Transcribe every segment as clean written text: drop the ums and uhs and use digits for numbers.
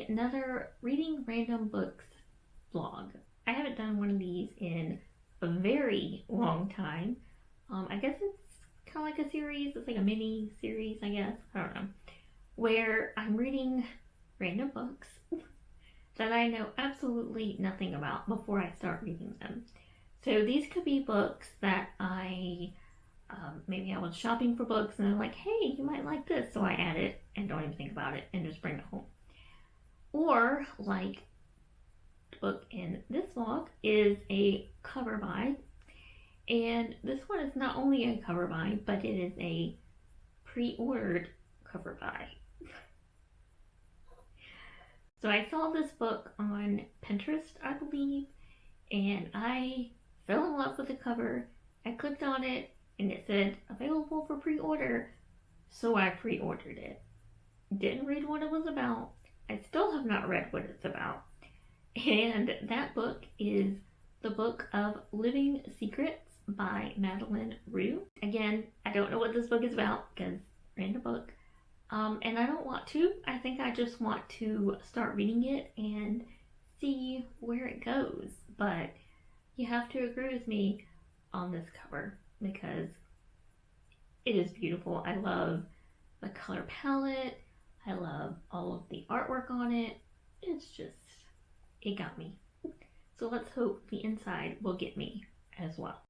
another Reading Random Books vlog. I haven't done one of these in a very long time. I guess it's kind of like a series. It's like a mini series, I guess. I don't know. Where I'm reading random books that I know absolutely nothing about before I start reading them. So these could be books that maybe I was shopping for books and they're like, hey, you might like this. So I add it and don't even think about it and just bring it home. Or like the book in this vlog is a cover buy. And this one is not only a cover buy, but it is a pre-ordered cover buy. So I saw this book on Pinterest, I believe, and I fell in love with the cover. I clicked on it and it said available for pre-order, so I pre-ordered it. Didn't read what it was about. I still have not read what it's about. And that book is the Book of Living Secrets by Madeleine Roux. Again, I don't know what this book is about because random book. And I don't want to. I think I just want to start reading it and see where it goes. But you have to agree with me on this cover because it is beautiful. I love the color palette. I love all of the artwork on it. It's just, it got me. So let's hope the inside will get me as well.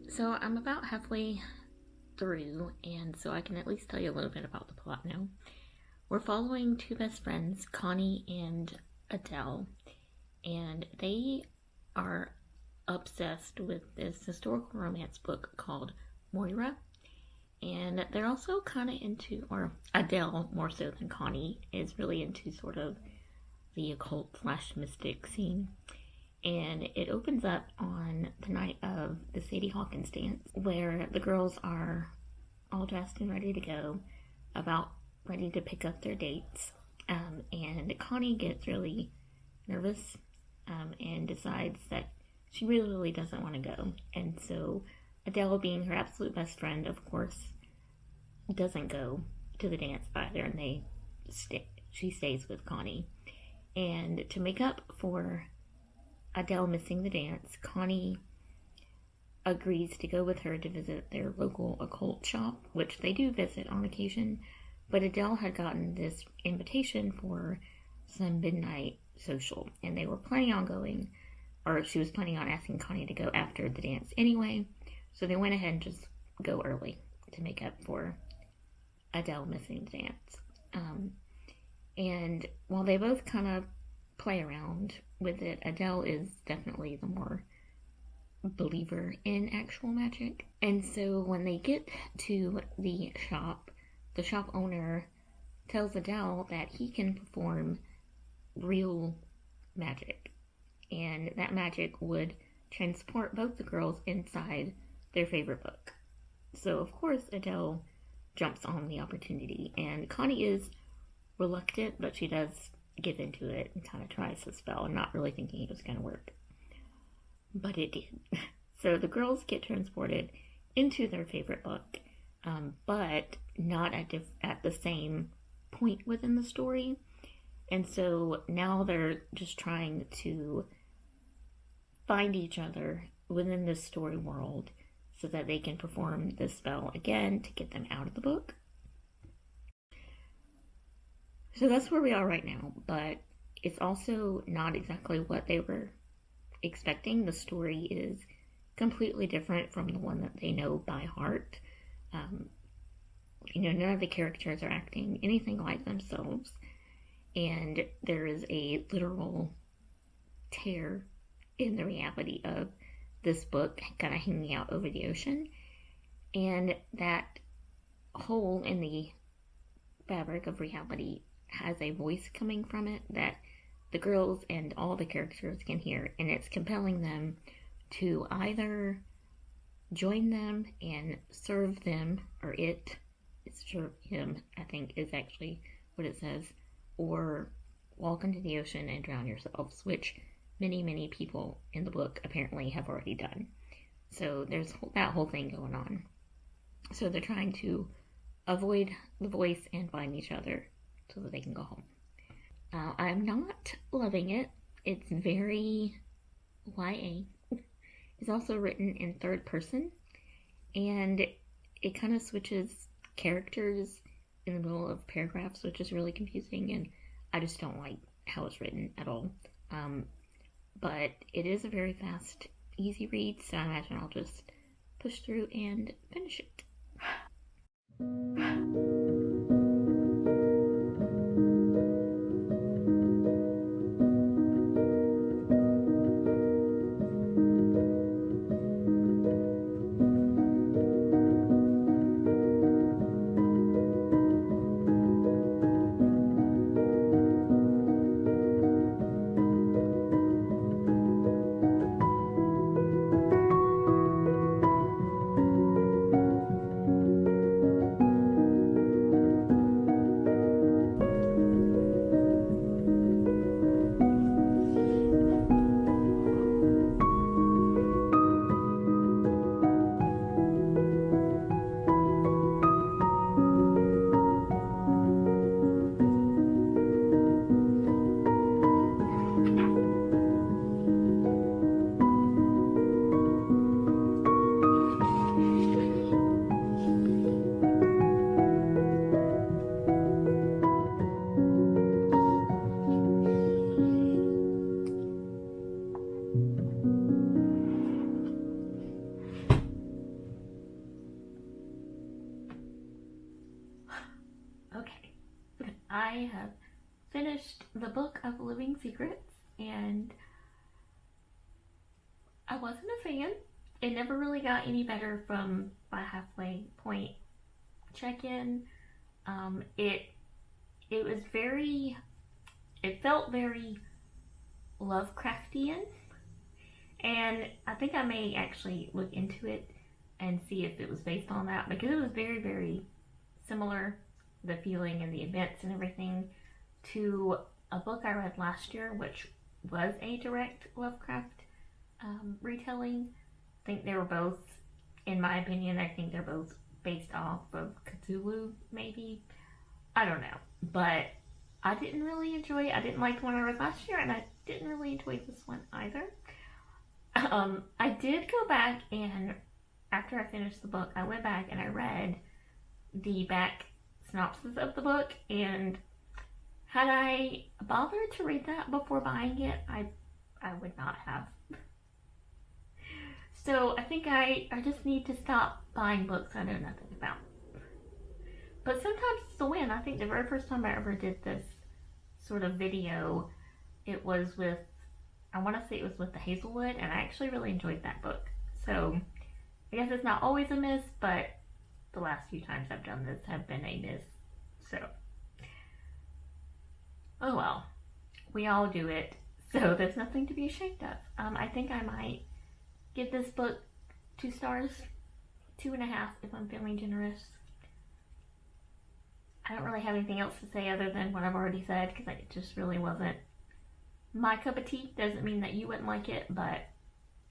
So I'm about halfway through, and so I can at least tell you a little bit about the plot now. We're following two best friends, Connie and Adele, and they are obsessed with this historical romance book called Moira, and they're also kind of into, or Adele more so than Connie, is really into sort of the occult / mystic scene. And it opens up on the night of the Sadie Hawkins dance, where the girls are all dressed and ready to go, about ready to pick up their dates. And Connie gets really nervous and decides that she really doesn't want to go. And so Adele, being her absolute best friend, of course, doesn't go to the dance either, and she stays with Connie. And to make up for Adele missing the dance, Connie agrees to go with her to visit their local occult shop, which they do visit on occasion, but Adele had gotten this invitation for some midnight social, and they were planning on going, or she was planning on asking Connie to go after the dance anyway, so they went ahead and just go early to make up for Adele missing the dance. And while they both kind of play around with it, Adele is definitely the more believer in actual magic. And so when they get to the shop owner tells Adele that he can perform real magic, and that magic would transport both the girls inside their favorite book. So of course Adele jumps on the opportunity, and Connie is reluctant, but she does get into it and kind of tries the spell, not really thinking it was going to work. But it did. So the girls get transported into their favorite book, but not at the same point within the story. And so now they're just trying to find each other within this story world so that they can perform this spell again to get them out of the book. So that's where we are right now, but it's also not exactly what they were expecting. The story is completely different from the one that they know by heart. None of the characters are acting anything like themselves, and there is a literal tear in the reality of this book kind of hanging out over the ocean, and that hole in the fabric of reality has a voice coming from it that the girls and all the characters can hear, and it's compelling them to either join them and serve them, or it's serve him, I think is actually what it says, or walk into the ocean and drown yourselves, which many people in the book apparently have already done. So there's that whole thing going on. So they're trying to avoid the voice and find each other so that they can go home. I'm not loving it. It's very YA. It's also written in third person, and it kind of switches characters in the middle of paragraphs, which is really confusing, and I just don't like how it's written at all. But it is a very fast, easy read, so I imagine I'll just push through and finish it. I have finished the book of Living Secrets, and I wasn't a fan. It never really got any better from my halfway point check-in. It felt very Lovecraftian, and I think I may actually look into it and see if it was based on that, because it was very similar, the feeling and the events and everything, to a book I read last year, which was a direct Lovecraft retelling. I think they were both, in my opinion, I think they're both based off of Cthulhu, maybe. I don't know. But I didn't really enjoy it. I didn't like the one I read last year, and I didn't really enjoy this one either. I did go back, and after I finished the book, I went back and I read the back synopsis of the book, and had I bothered to read that before buying it, I would not have. So I think I just need to stop buying books I know nothing about. But sometimes it's a win. I think the very first time I ever did this sort of video, it was with, I want to say it was with the Hazelwood, and I actually really enjoyed that book. So I guess it's not always a miss, but the last few times I've done this have been a miss. So, oh well, we all do it, so there's nothing to be ashamed of. I think I might give this book 2 stars, 2.5 if I'm feeling generous. I don't really have anything else to say other than what I've already said, because it just really wasn't my cup of tea. Doesn't mean that you wouldn't like it, but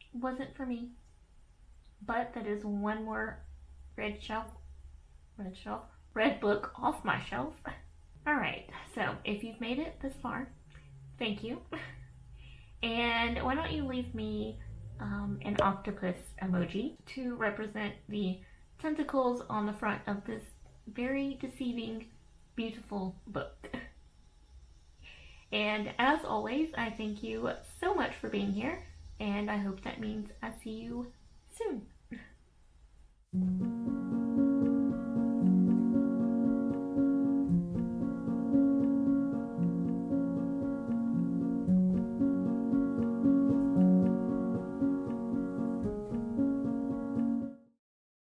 it wasn't for me. But that is one more red book off my shelf. Alright, so if you've made it this far, thank you. And why don't you leave me an octopus emoji to represent the tentacles on the front of this very deceiving, beautiful book. And as always, I thank you so much for being here, and I hope that means I see you soon.